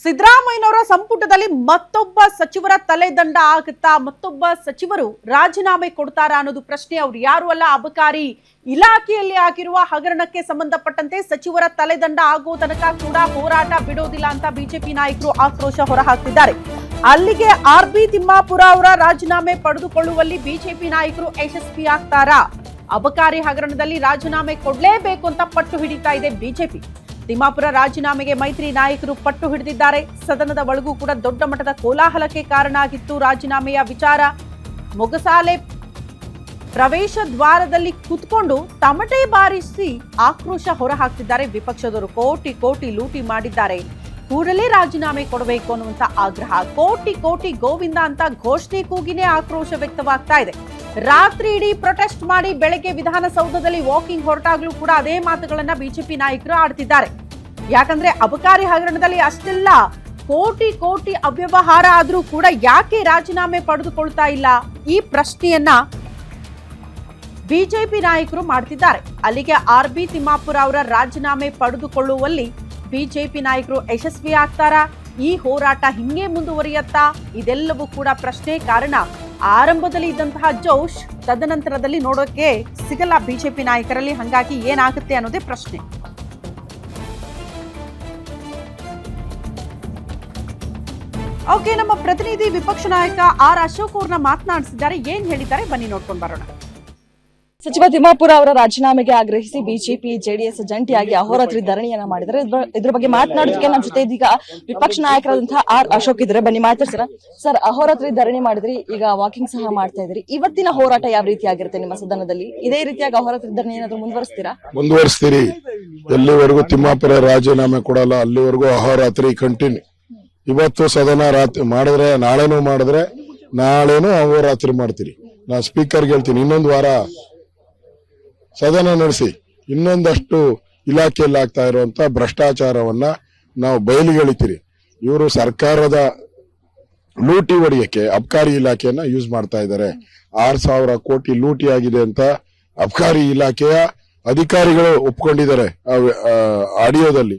ಸಿದ್ದರಾಮಯ್ಯನವರ ಸಂಪುಟದಲ್ಲಿ ಮತ್ತೊಬ್ಬ ಸಚಿವರ ತಲೆದಂಡ ಆಗುತ್ತಾ, ಮತ್ತೊಬ್ಬ ಸಚಿವರು ರಾಜೀನಾಮೆ ಕೊಡ್ತಾರಾ ಅನ್ನೋದು ಪ್ರಶ್ನೆ. ಅವ್ರು ಯಾರು ಅಲ್ಲ, ಅಬಕಾರಿ ಇಲಾಖೆಯಲ್ಲಿ ಆಗಿರುವ ಹಗರಣಕ್ಕೆ ಸಂಬಂಧಪಟ್ಟಂತೆ ಸಚಿವರ ತಲೆದಂಡ ಆಗೋ ತನಕ ಕೂಡ ಹೋರಾಟ ಬಿಡೋದಿಲ್ಲ ಅಂತ ಬಿಜೆಪಿ ನಾಯಕರು ಆಕ್ರೋಶ ಹೊರಹಾಕ್ತಿದ್ದಾರೆ. ಅಲ್ಲಿಗೆ ಆರ್.ಬಿ. ತಿಮ್ಮಾಪುರ ಅವರ ರಾಜೀನಾಮೆ ಪಡೆದುಕೊಳ್ಳುವಲ್ಲಿ ಬಿಜೆಪಿ ನಾಯಕರು ಯಶಸ್ವಿ ಆಗ್ತಾರಾ? ಅಬಕಾರಿ ಹಗರಣದಲ್ಲಿ ರಾಜೀನಾಮೆ ಕೊಡಲೇಬೇಕು ಅಂತ ಪಟ್ಟು ಹಿಡಿತಾ ಇದೆ ಬಿಜೆಪಿ. ತಿಮ್ಮಾಪುರ ರಾಜೀನಾಮೆಗೆ ಮೈತ್ರಿ ನಾಯಕರು ಪಟ್ಟು ಹಿಡಿದಿದ್ದಾರೆ. ಸದನದ ಒಳಗೂ ಕೂಡ ದೊಡ್ಡ ಮಟ್ಟದ ಕೋಲಾಹಲಕ್ಕೆ ಕಾರಣ ಆಗಿತ್ತು ರಾಜೀನಾಮೆಯ ವಿಚಾರ. ಮೊಗಸಾಲೆ ಪ್ರವೇಶ ದ್ವಾರದಲ್ಲಿ ಕುತ್ಕೊಂಡು ತಮಟೆ ಬಾರಿಸಿ ಆಕ್ರೋಶ ಹೊರಹಾಕ್ತಿದ್ದಾರೆ ವಿಪಕ್ಷದವರು. ಕೋಟಿ ಕೋಟಿ ಲೂಟಿ ಮಾಡಿದ್ದಾರೆ, ಕೂಡಲೇ ರಾಜೀನಾಮೆ ಕೊಡಬೇಕು ಅನ್ನುವಂತ ಆಗ್ರಹ. ಕೋಟಿ ಕೋಟಿ ಗೋವಿಂದ ಅಂತ ಘೋಷಣೆ ಕೂಗಿನೇ ಆಕ್ರೋಶ ವ್ಯಕ್ತವಾಗ್ತಾ ಇದೆ. ರಾತ್ರಿ ಇಡೀ ಪ್ರೊಟೆಸ್ಟ್ ಮಾಡಿ ಬೆಳಗ್ಗೆ ವಿಧಾನಸೌಧದಲ್ಲಿ ವಾಕಿಂಗ್ ಹೊರಟಾಗ್ಲೂ ಕೂಡ ಅದೇ ಮಾತುಗಳನ್ನ ಬಿಜೆಪಿ ನಾಯಕರು ಆಡ್ತಿದ್ದಾರೆ. ಯಾಕಂದ್ರೆ ಅಬಕಾರಿ ಹಗರಣದಲ್ಲಿ ಅಷ್ಟೆಲ್ಲ ಕೋಟಿ ಕೋಟಿ ಅವ್ಯವಹಾರ ಆದ್ರೂ ಕೂಡ ಯಾಕೆ ರಾಜೀನಾಮೆ ಪಡೆದುಕೊಳ್ತಾ ಇಲ್ಲ, ಈ ಪ್ರಶ್ನೆಯನ್ನ ಬಿಜೆಪಿ ನಾಯಕರು ಮಾಡ್ತಿದ್ದಾರೆ. ಅಲ್ಲಿಗೆ ಆರ್.ಬಿ. ತಿಮ್ಮಾಪುರ ಅವರ ರಾಜೀನಾಮೆ ಪಡೆದುಕೊಳ್ಳುವಲ್ಲಿ ಬಿಜೆಪಿ ನಾಯಕರು ಯಶಸ್ವಿ ಆಗ್ತಾರಾ? ಈ ಹೋರಾಟ ಹಿಂಗೆ ಮುಂದುವರಿಯತ್ತಾ? ಇದೆಲ್ಲವೂ ಕೂಡ ಪ್ರಶ್ನೆ. ಕಾರಣ ಆರಂಭದಲ್ಲಿ ಇದ್ದಂತಹ ಜೋಶ್ ತದನಂತರದಲ್ಲಿ ನೋಡೋಕೆ ಸಿಗಲ್ಲ ಬಿಜೆಪಿ ನಾಯಕರಲ್ಲಿ. ಹಂಗಾಗಿ ಏನಾಗುತ್ತೆ ಅನ್ನೋದೇ ಪ್ರಶ್ನೆ. ಓಕೆ, ನಮ್ಮ ಪ್ರತಿನಿಧಿ ವಿಪಕ್ಷ ನಾಯಕ ಆರ್ ಅಶೋಕ್ ಅವ್ರನ್ನ ಮಾತನಾಡಿಸಿದ್ದಾರೆ. ಏನ್ ಹೇಳಿದ್ದಾರೆ ಬನ್ನಿ ನೋಡ್ಕೊಂಡು ಬರೋಣ. ಸಚಿವ ತಿಮ್ಮಾಪುರ ಅವರ ರಾಜೀನಾಮೆಗೆ ಆಗ್ರಹಿಸಿ ಬಿಜೆಪಿ ಜೆಡಿಎಸ್ ಜಂಟಿಯಾಗಿ ಅಹೋರಾತ್ರಿ ಧರಣಿಯನ್ನ ಮಾಡಿದರೆ. ಇದ್ರ ಬಗ್ಗೆ ಮಾತನಾಡೋದಕ್ಕೆ ನಮ್ಮ ಜೊತೆ ಇದೀಗ ವಿಪಕ್ಷ ನಾಯಕರಾದಂತಹ ಆರ್ ಅಶೋಕ್ ಇದ್ರೆ, ಬನ್ನಿ ಮಾತಾಡ್ತೀರಾ. ಸರ್, ಅಹೋರಾತ್ರಿ ಧರಣಿ ಮಾಡಿದ್ರಿ, ಈಗ ವಾಕಿಂಗ್ ಸಹ ಮಾಡ್ತಾ ಇದ್ರಿ. ಇವತ್ತಿನ ಹೋರಾಟ ಯಾವ ರೀತಿ ಆಗಿರುತ್ತೆ ನಿಮ್ಮ ಸದನದಲ್ಲಿ? ಇದೇ ರೀತಿಯಾಗಿ ಅಹೋರಾತ್ರಿ ಧರಣಿ ಏನಾದ್ರು ಮುಂದುವರಿಸ್ತೀರಿ? ಎಲ್ಲಿವರೆಗೂ ತಿಮ್ಮಾಪುರ ರಾಜೀನಾಮೆ ಕೊಡಲ್ಲ ಅಲ್ಲಿವರೆಗೂ ಅಹೋರಾತ್ರಿ ಕಂಟಿನ್ಯೂ. ಇವತ್ತು ಸದನ ರಾತ್ರಿ ಮಾಡಿದ್ರೆ ನಾಳೆನೂ ಮಾಡಿದ್ರೆ ನಾಳೆನೂ ಅಹೋರಾತ್ರಿ ಮಾಡ್ತೀರಿ. ನಾ ಸ್ಪೀಕರ್ಗೆ ಹೇಳ್ತೀನಿ, ಇನ್ನೊಂದು ವಾರ ಸದನ ನಡೆಸಿ ಇನ್ನೊಂದಷ್ಟು ಇಲಾಖೆಯಲ್ಲಿ ಆಗ್ತಾ ಇರುವಂತ ಭ್ರಷ್ಟಾಚಾರವನ್ನ ನಾವು ಬಯಲಿಗೆಳಿತೀರಿ. ಇವರು ಸರ್ಕಾರದ ಲೂಟಿ ಹೊಡೆಯಕ್ಕೆ ಅಬಕಾರಿ ಇಲಾಖೆಯನ್ನ ಯೂಸ್ ಮಾಡ್ತಾ ಇದ್ದಾರೆ. 6,000 ಕೋಟಿ ಲೂಟಿ ಆಗಿದೆ ಅಂತ ಅಬಕಾರಿ ಇಲಾಖೆಯ ಅಧಿಕಾರಿಗಳು ಒಪ್ಕೊಂಡಿದ್ದಾರೆ ಆಡಿಯೋದಲ್ಲಿ.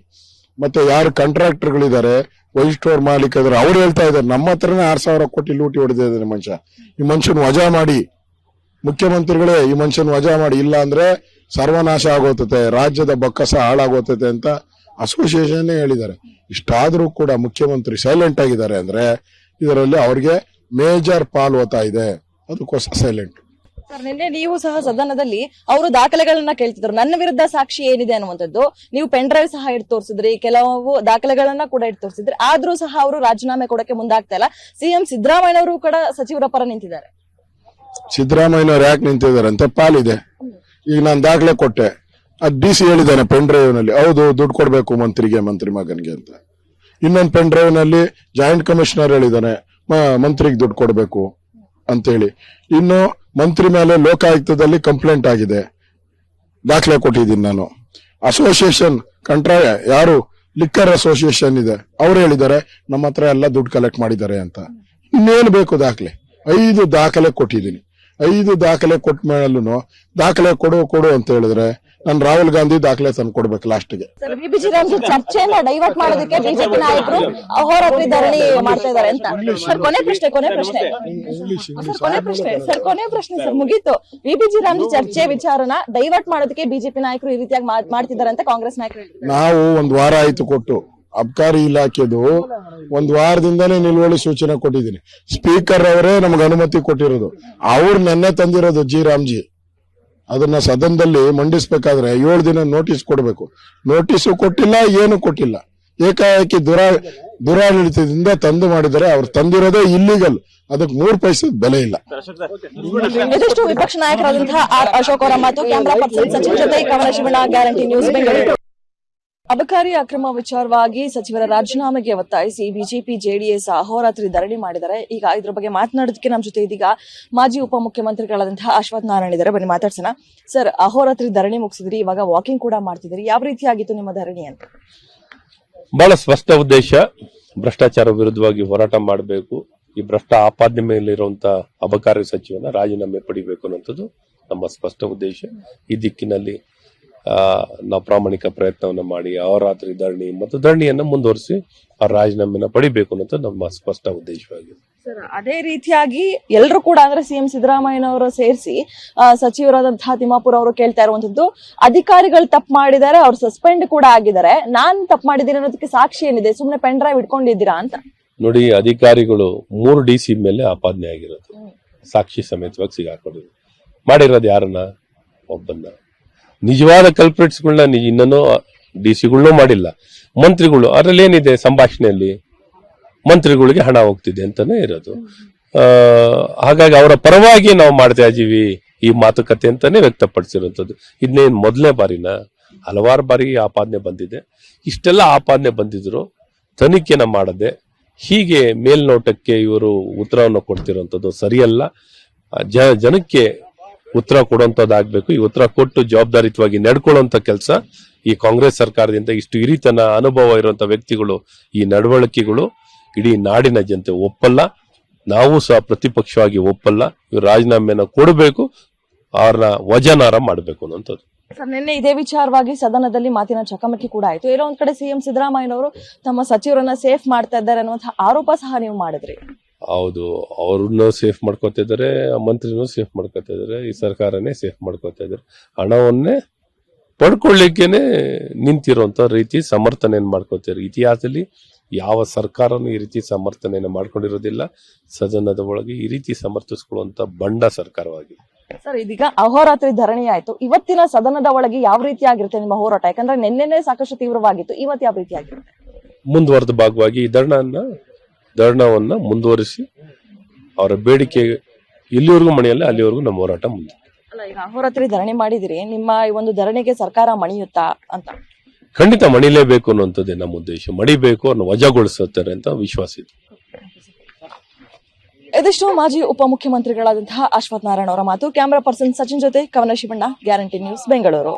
ಮತ್ತೆ ಯಾರು ಕಾಂಟ್ರಾಕ್ಟರ್ಗಳಿದ್ದಾರೆ, ವೈಟ್ ಸ್ಟೋರ್ ಮಾಲೀಕರು, ಅವ್ರು ಹೇಳ್ತಾ ಇದ್ದಾರೆ ನಮ್ಮ ಹತ್ರನೇ 6,000 ಕೋಟಿ ಲೂಟಿ ಹೊಡೆದಿದ್ದಾರೆ ಮನುಷ್ಯ. ಈ ಮನುಷ್ಯನ ವಜಾ ಮಾಡಿ, ಮುಖ್ಯಮಂತ್ರಿಗಳೇ ಈ ಮನುಷ್ಯನ ವಜಾ ಮಾಡಿ, ಇಲ್ಲ ಅಂದ್ರೆ ಸರ್ವನಾಶ ಆಗೋತತೆ, ರಾಜ್ಯದ ಬೊಕ್ಕಸ ಹಾಳಾಗೋತತೆ ಅಂತ ಅಸೋಸಿಯೇಷನ್ ಹೇಳಿದ್ದಾರೆ. ಇಷ್ಟಾದ್ರೂ ಕೂಡ ಮುಖ್ಯಮಂತ್ರಿ ಸೈಲೆಂಟ್ ಆಗಿದ್ದಾರೆ ಅಂದ್ರೆ ಇದರಲ್ಲಿ ಅವ್ರಿಗೆ ಮೇಜರ್ ಪಾಲ್ ಹೋಗ್ತಾ ಇದೆ, ಅದಕ್ಕೋಸ್ಕರ ಸೈಲೆಂಟ್. ಸರ್, ನಿನ್ನೆ ನೀವು ಸಹ ಸದನದಲ್ಲಿ ಅವರು ದಾಖಲೆಗಳನ್ನ ಕೇಳ್ತಿದ್ರು, ನನ್ನ ವಿರುದ್ಧ ಸಾಕ್ಷಿ ಏನಿದೆ ಅನ್ನುವಂಥದ್ದು. ನೀವು ಪೆನ್ ಡ್ರೈವ್ ಸಹ ಇಟ್ಟು ತೋರಿಸಿದ್ರಿ, ಕೆಲವು ದಾಖಲೆಗಳನ್ನ ಕೂಡ ಇಟ್ಟು ತೋರಿಸಿದ್ರಿ. ಆದ್ರೂ ಸಹ ಅವರು ರಾಜೀನಾಮೆ ಕೊಡಕ್ಕೆ ಮುಂದಾಗ್ತಾ ಇಲ್ಲ. ಸಿಎಂ ಸಿದ್ದರಾಮಯ್ಯನವರು ಕೂಡ ಸಚಿವರ ಪರ ನಿಂತಿದ್ದಾರೆ. ಸಿದ್ದರಾಮಯ್ಯನವ್ರು ಯಾಕೆ ನಿಂತಿದ್ದಾರೆ ಅಂತ ಪಾಲಿದೆ. ಈಗ ನಾನು ದಾಖಲೆ ಕೊಟ್ಟೆ, ಅದ್ ಡಿ ಸಿ ಹೇಳಿದ್ದಾನೆ ಪೆನ್ ಡ್ರೈವ್ ನಲ್ಲಿ, ಹೌದು ದುಡ್ಡು ಕೊಡ್ಬೇಕು ಮಂತ್ರಿಗೆ, ಮಂತ್ರಿ ಮಗನ್ಗೆ ಅಂತ. ಇನ್ನೊಂದು ಪೆನ್ ಡ್ರೈವ್ ನಲ್ಲಿ ಜಾಯಿಂಟ್ ಕಮಿಷನರ್ ಹೇಳಿದ್ದಾನೆ ಮಂತ್ರಿಗೆ ದುಡ್ಡು ಕೊಡ್ಬೇಕು ಅಂತೇಳಿ. ಇನ್ನು ಮಂತ್ರಿ ಮೇಲೆ ಲೋಕಾಯುಕ್ತದಲ್ಲಿ ಕಂಪ್ಲೇಂಟ್ ಆಗಿದೆ, ದಾಖಲೆ ಕೊಟ್ಟಿದ್ದೀನಿ ನಾನು. ಅಸೋಸಿಯೇಷನ್ ಯಾರು ಲಿಕ್ಕರ್ ಅಸೋಸಿಯೇಷನ್ ಇದೆ, ಅವ್ರು ಹೇಳಿದ್ದಾರೆ ನಮ್ಮ ಹತ್ರ ಎಲ್ಲ ದುಡ್ಡು ಕಲೆಕ್ಟ್ ಮಾಡಿದ್ದಾರೆ ಅಂತ. ಇನ್ನೇನು ಬೇಕು ದಾಖಲೆ? 5 ದಾಖಲೆ ಕೊಟ್ಟಿದ್ದೀನಿ. 5 ದಾಖಲೆ ಕೊಟ್ಟ ಮೇಲೂ ದಾಖಲೆ ಕೊಡು ಅಂತ ಹೇಳಿದ್ರೆ ನಾನು ರಾಹುಲ್ ಗಾಂಧಿ ದಾಖಲೆ ತಂದು ಕೊಡ್ಬೇಕು ಲಾಸ್ಟ್ಗೆ. ಬಿಬಿಜಿ ರಾಮ್ಜಿ ಚರ್ಚೆಯನ್ನ ಡೈವರ್ಟ್ ಮಾಡೋದಕ್ಕೆ ಬಿಜೆಪಿ ನಾಯಕರು ಅಹೋರಾತ್ರಿ ಧರಣಿ ಮಾಡ್ತಾ ಇದ್ದಾರೆ ಅಂತ. ಸರ್, ಕೊನೆ ಪ್ರಶ್ನೆ ಸರ್, ಮುಗೀತು. ಬಿಬಿಜಿ ರಾಮ್ಜಿ ಚರ್ಚೆ ವಿಚಾರನ ಡೈವರ್ಟ್ ಮಾಡೋದಕ್ಕೆ ಬಿಜೆಪಿ ನಾಯಕರು ಈ ರೀತಿಯಾಗಿ ಮಾಡ್ತಿದ್ದಾರೆ ಅಂತ ಕಾಂಗ್ರೆಸ್ ನಾಯಕರು. ನಾವು 1 ವಾರ ಆಯ್ತು ಕೊಟ್ಟು, ಅಬಕಾರಿ ಇಲಾಖೆದು 1 ವಾರದಿಂದನೇ ನಿಲುವಳಿ ಸೂಚನೆ ಕೊಟ್ಟಿದ್ದೀನಿ. ಸ್ಪೀಕರ್ ಅವರೇ ನಮ್ಗೆ ಅನುಮತಿ ಕೊಟ್ಟಿರೋದು. ಅವ್ರು ನೆನ್ನೆ ತಂದಿರೋದು ಜಿ ರಾಮ್ಜಿ. ಅದನ್ನ ಸದನದಲ್ಲಿ ಮಂಡಿಸ್ಬೇಕಾದ್ರೆ 7 ದಿನ ನೋಟಿಸ್ ಕೊಡ್ಬೇಕು. ನೋಟಿಸು ಕೊಟ್ಟಿಲ್ಲ, ಏನು ಕೊಟ್ಟಿಲ್ಲ. ಏಕಾಏಕಿ ದುರಾಡಳಿತದಿಂದ ತಂದು ಮಾಡಿದರೆ. ಅವ್ರು ತಂದಿರೋದೇ ಇಲ್ಲಿಗಲ್, ಅದಕ್ಕೆ 3 ಪೈಸೆ ಬೆಲೆ ಇಲ್ಲ. ಇದಿಷ್ಟು ವಿಪಕ್ಷ ನಾಯಕರಾದಂತಹ ಆರ್ ಅಶೋಕ್ ಅವರ ಮಾತು. ಕ್ಯಾಮರಾ ಪರ್ಸನ್ ಸಚಿನ್ ಜೊತೆ ಕಮಲ ಶಿವಣ್ಣ, ಗ್ಯಾರಂಟಿ ನ್ಯೂಸ್, ಬೆಂಗಳೂರು. ಅಬಕಾರಿ ಅಕ್ರಮ ವಿಚಾರವಾಗಿ ಸಚಿವರ ರಾಜೀನಾಮೆಗೆ ಒತ್ತಾಯಿಸಿ ಬಿಜೆಪಿ ಜೆಡಿಎಸ್ ಅಹೋರಾತ್ರಿ ಧರಣಿ ಮಾಡಿದ್ದಾರೆ. ಈಗ ಇದ್ರ ಬಗ್ಗೆ ಮಾತನಾಡೋದಕ್ಕೆ ನಮ್ಮ ಜೊತೆ ಇದೀಗ ಮಾಜಿ ಉಪಮುಖ್ಯಮಂತ್ರಿಗಳಾದಂತಹ ಅಶ್ವಥ್ ನಾರಾಯಣ್ ಇದ್ದಾರೆ. ಬನ್ನಿ ಮಾತಾಡ್ಸೋಣ. ಸರ್, ಅಹೋರಾತ್ರಿ ಧರಣಿ ಮುಗಿಸಿದ್ರಿ, ಇವಾಗ ವಾಕಿಂಗ್ ಕೂಡ ಮಾಡ್ತಿದ್ರಿ. ಯಾವ ರೀತಿ ಆಗಿತ್ತು ನಿಮ್ಮ ಧರಣಿ ಅಂತ? ಬಹಳ ಸ್ಪಷ್ಟ ಉದ್ದೇಶ, ಭ್ರಷ್ಟಾಚಾರ ವಿರುದ್ಧವಾಗಿ ಹೋರಾಟ ಮಾಡಬೇಕು. ಈ ಭ್ರಷ್ಟ ಆಪಾದನೆ ಮೇಲಿರುವಂತಹ ಅಬಕಾರಿ ಸಚಿವನ ರಾಜೀನಾಮೆ ಪಡಿಬೇಕು ಅನ್ನೋದು ನಮ್ಮ ಸ್ಪಷ್ಟ ಉದ್ದೇಶ. ಈ ದಿಕ್ಕಿನಲ್ಲಿ ನಾವು ಪ್ರಾಮಾಣಿಕ ಪ್ರಯತ್ನವನ್ನ ಮಾಡಿ ಅಹೋರಾತ್ರಿ ಧರಣಿ ಮತ್ತು ಧರಣಿಯನ್ನ ಮುಂದುವರಿಸಿ ಆ ರಾಜೀನಾಮೆನ ಪಡಿಬೇಕು ಅನ್ನೋದು ನಮ್ಮ ಸ್ಪಷ್ಟ ಉದ್ದೇಶವಾಗಿದೆ. ಸರ್, ಅದೇ ರೀತಿಯಾಗಿ ಎಲ್ಲರೂ ಕೂಡ ಅಂದ್ರೆ ಸಿಎಂ ಸಿದ್ದರಾಮಯ್ಯನವರು ಸೇರಿಸಿ ಸಚಿವರಾದಂತಹ ತಿಮ್ಮಾಪುರ್ ಅವರು ಕೇಳ್ತಾ ಇರುವಂತದ್ದು, ಅಧಿಕಾರಿಗಳು ತಪ್ಪು ಮಾಡಿದ್ದಾರೆ, ಅವ್ರು ಸಸ್ಪೆಂಡ್ ಕೂಡ ಆಗಿದ್ದಾರೆ, ನಾನ್ ತಪ್ಪು ಮಾಡಿದ್ದೀನಿ ಅನ್ನೋದಕ್ಕೆ ಸಾಕ್ಷಿ ಏನಿದೆ, ಸುಮ್ನೆ ಪೆನ್ ಡ್ರೈವ್ ಇಟ್ಕೊಂಡಿದ್ದೀರಾ ಅಂತ. ನೋಡಿ, ಅಧಿಕಾರಿಗಳು 3 DC ಮೇಲೆ ಆಪಾದನೆ ಆಗಿರೋದು, ಸಾಕ್ಷಿ ಸಮೇತವಾಗಿ ಸಿಗಾಕೊಂಡಿರೋದು. ಮಾಡಿರೋದು ಯಾರನ್ನ? ಒಬ್ಬನ್ನ. ನಿಜವಾದ ಕಲ್ಪ್ರಿಟ್ಸ್ಗಳನ್ನ ಇನ್ನೂ DC ಮಾಡಿಲ್ಲ. ಮಂತ್ರಿಗಳು ಅದ್ರಲ್ಲಿ ಏನಿದೆ ಸಂಭಾಷಣೆಯಲ್ಲಿ, ಮಂತ್ರಿಗಳಿಗೆ ಹಣ ಹೋಗ್ತಿದೆ ಅಂತಾನೆ ಇರೋದು. ಹಾಗಾಗಿ ಅವರ ಪರವಾಗಿ ನಾವು ಮಾಡ್ತಾ ಇದೀವಿ ಈ ಮಾತುಕತೆ ಅಂತಾನೆ ವ್ಯಕ್ತಪಡಿಸಿರುವಂತದ್ದು. ಇದನ್ನೇನ್ ಮೊದಲನೇ ಬಾರಿನ? ಹಲವಾರು ಬಾರಿ ಆಪಾದನೆ ಬಂದಿದೆ. ಇಷ್ಟೆಲ್ಲ ಆಪಾದನೆ ಬಂದಿದ್ರು ತನಿಖೆನ ಮಾಡದೆ ಹೀಗೆ ಮೇಲ್ನೋಟಕ್ಕೆ ಇವರು ಉತ್ತರವನ್ನು ಕೊಡ್ತಿರುವಂತದ್ದು ಸರಿಯಲ್ಲ. ಜನಕ್ಕೆ ಉತ್ತರ ಕೊಡುವಂತದ್ದಾಗ್ಬೇಕು. ಈ ಉತ್ತರ ಕೊಟ್ಟು ಜವಾಬ್ದಾರಿಯುತವಾಗಿ ನಡ್ಕೊಳ್ಳುವಂತ ಕೆಲಸ ಈ ಕಾಂಗ್ರೆಸ್ ಸರ್ಕಾರದಿಂದ, ಇಷ್ಟು ಹಿರಿತನ ಅನುಭವ ಇರುವಂತ ವ್ಯಕ್ತಿಗಳು ಈ ನಡವಳಿಕೆಗಳು ಇಡೀ ನಾಡಿನ ಜನತೆ ಒಪ್ಪಲ್ಲ. ನಾವು ಸಹ ಪ್ರತಿಪಕ್ಷವಾಗಿ ಒಪ್ಪಲ್ಲ. ಇವ್ರು ರಾಜೀನಾಮೆನ ಕೊಡಬೇಕು, ಅವ್ರನ್ನ ವಜನಾರ ಮಾಡಬೇಕು ಅನ್ನೋಂಥದ್ದು. ಸರ್, ನಿನ್ನೆ ಇದೇ ವಿಚಾರವಾಗಿ ಸದನದಲ್ಲಿ ಮಾತಿನ ಚಕಮಕಿ ಕೂಡ ಆಯ್ತು. ಎಲ್ಲೋ ಒಂದ್ ಕಡೆ ಸಿಎಂ ಸಿದ್ದರಾಮಯ್ಯನವರು ತಮ್ಮ ಸಚಿವರನ್ನ ಸೇಫ್ ಮಾಡ್ತಾ ಇದ್ದಾರೆ ಅನ್ನುವಂತಹ ಆರೋಪ ಸಹ ನೀವು ಮಾಡಿದ್ರಿ. ಹೌದು, ಅವ್ರನ್ನ ಸೇಫ್ ಮಾಡ್ಕೋತಾ ಇದಾರೆ, ಮಂತ್ರಿನೂ ಸೇಫ್ ಮಾಡ್ಕೋತಾ ಇದಾರೆ, ಈ ಸರ್ಕಾರನೇ ಸೇಫ್ ಮಾಡ್ಕೋತಾ ಇದಾರೆ. ಹಣವನ್ನೇ ಪಡ್ಕೊಳ್ಳಿಕ್ಕೇನೆ ನಿಂತಿರುವಂತ ರೀತಿ ಸಮರ್ಥನೆಯನ್ನು ಮಾಡ್ಕೋತಾರೆ. ಇತಿಹಾಸದಲ್ಲಿ ಯಾವ ಸರ್ಕಾರನೂ ಈ ರೀತಿ ಸಮರ್ಥನೆಯನ್ನು ಮಾಡ್ಕೊಂಡಿರೋದಿಲ್ಲ. ಸದನದ ಒಳಗೆ ಈ ರೀತಿ ಸಮರ್ಥಿಸಿಕೊಳ್ಳುವಂತ ಬಂಡ ಸರ್ಕಾರವಾಗಿದೆ. ಸರ್, ಇದೀಗ ಅಹೋರಾತ್ರಿ ಧರಣಿ ಆಯ್ತು. ಇವತ್ತಿನ ಸದನದ ಒಳಗೆ ಯಾವ ರೀತಿ ಆಗಿರುತ್ತೆ ನಿಮ್ಮ ಹೋರಾಟ? ಯಾಕಂದ್ರೆ ನಿನ್ನೆನೆ ಸಾಕಷ್ಟು ತೀವ್ರವಾಗಿತ್ತು, ಇವತ್ತು ಯಾವ ರೀತಿ ಆಗಿರುತ್ತೆ? ಮುಂದುವರೆದ ಭಾಗವಾಗಿ ಈ ಧರಣವನ್ನ ಮುಂದುವರಿಸಿ ಅವರ ಬೇಡಿಕೆ ಇಲ್ಲಿವರೆಗೂ ಮಣಿಯಲ್ಲ ಅಲ್ಲಿವರೆಗೂ ನಮ್ಮ ಹೋರಾಟ ಮುಂದೆ. ಅಲ್ಲ, ಈಗ ಅಹೋರಾತ್ರಿ ಧರಣಿ ಮಾಡಿದಿರಿ, ನಿಮ್ಮ ಈ ಒಂದು ಧರಣಿಗೆ ಸರ್ಕಾರ ಮಣಿಯುತ್ತಾ ಅಂತ? ಖಂಡಿತ ಮಣಿಲೇಬೇಕು ಅನ್ನುವಂಥದ್ದೇ ನಮ್ಮ ಉದ್ದೇಶ. ಮಣಿಬೇಕು ಅನ್ನೋ ವಜಾಗೊಳಿಸುತ್ತಾರೆ ಅಂತ ವಿಶ್ವಾಸ ಇದೆ. ಇದಿಷ್ಟು ಮಾಜಿ ಉಪಮುಖ್ಯಮಂತ್ರಿಗಳಾದಂತಹ ಅಶ್ವಥ್ ನಾರಾಯಣ ಅವರ ಮಾತು. ಕ್ಯಾಮರಾ ಪರ್ಸನ್ ಸಚಿನ್ ಜೊತೆ ಕವನ ಶಿವಣ್ಣ, ಗ್ಯಾರಂಟಿ ನ್ಯೂಸ್, ಬೆಂಗಳೂರು.